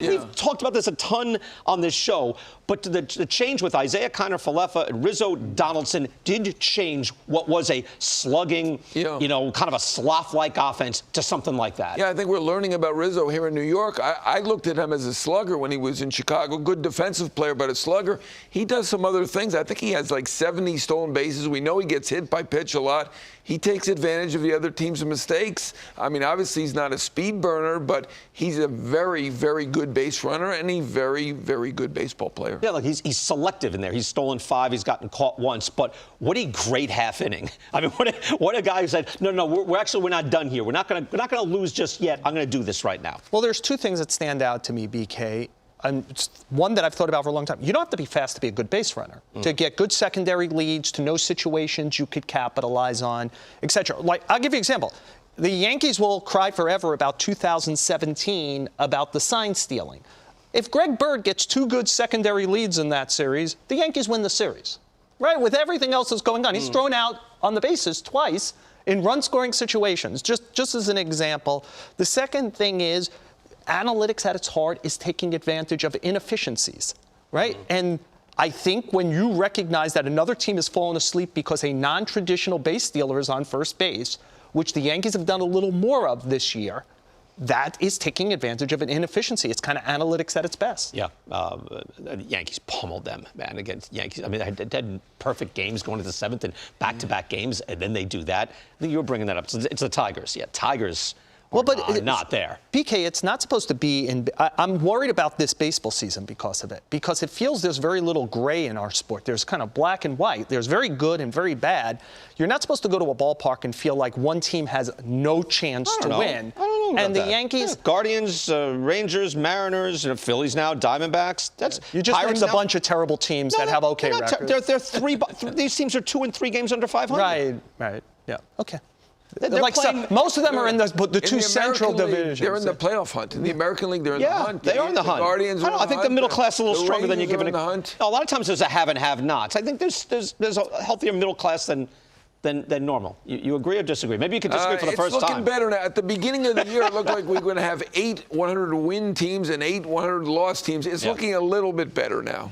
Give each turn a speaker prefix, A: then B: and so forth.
A: Yeah.
B: We've talked about this a ton on this show, but the change with Isaiah Kiner-Falefa and Rizzo Donaldson did change what was a slugging, kind of a sloth-like offense to something like that.
A: Yeah, I think we're learning about Rizzo here in New York. I looked at him as a slugger when he was in Chicago. Good defensive player, but a slugger. He does some other things. I think he has like 70 stolen bases. We know he gets hit by pitch a lot. He takes advantage of the other team's mistakes. I mean, obviously he's not a speed burner, but he's a very, very good base runner and a very, very good baseball player.
B: Yeah, like he's selective in there. He's stolen 5. He's gotten caught once. But what a great half inning. I mean, what a guy who said, no, we're not done here. We're not gonna lose just yet. I'm gonna do this right now.
C: Well, there's two things that stand out to me, BK. It's one that I've thought about for a long time. You don't have to be fast to be a good base runner. To get good secondary leads, to know situations you could capitalize on, etc. Like, I'll give you an example. The Yankees will cry forever about 2017 about the sign stealing. If Greg Bird gets 2 good secondary leads in that series, the Yankees win the series. Right? With everything else that's going on. He's thrown out on the bases twice in run-scoring situations, just as an example. The second thing is, analytics at its heart is taking advantage of inefficiencies, right? And I think when you recognize that another team has fallen asleep because a non-traditional base stealer is on first base, which the Yankees have done a little more of this year, that is taking advantage of an inefficiency. It's kind of analytics at its best.
B: Yeah, the Yankees pummeled them, man, against Yankees. I mean, they had perfect games going into the 7th and back-to-back games, and then they do that. I think you were bringing that up. It's the Tigers. Yeah, Tigers. Well, but not there.
C: BK, it's not supposed to be in. I'm worried about this baseball season because of it. Because it feels there's very little gray in our sport. There's kind of black and white. There's very good and very bad. You're not supposed to go to a ballpark and feel like one team has no chance to win.
B: I don't know about
C: and the
B: that.
C: Yankees,
B: Guardians, Rangers, Mariners, Phillies now, Diamondbacks. That's
C: you just
B: Pirates
C: named a bunch of terrible teams that have okay records.
B: They're 3. These teams are 2 and 3 games under 500.
C: Right. Yeah. Okay.
B: They're
C: like most of them are in the two central divisions.
A: They're in the playoff hunt. In the American League, they're in the hunt.
B: They are in the hunt.
A: The Guardians are
B: I think the middle class is a little stronger than you're giving it.
A: The hunt.
B: A lot of times there's a have and have-nots. I think there's a healthier middle class than normal. You agree or disagree? Maybe you could disagree for the first time.
A: It's looking better now. At the beginning of the year, it looked like we were going to have 8 100-win teams and 8 100-loss teams. It's looking a little bit better now.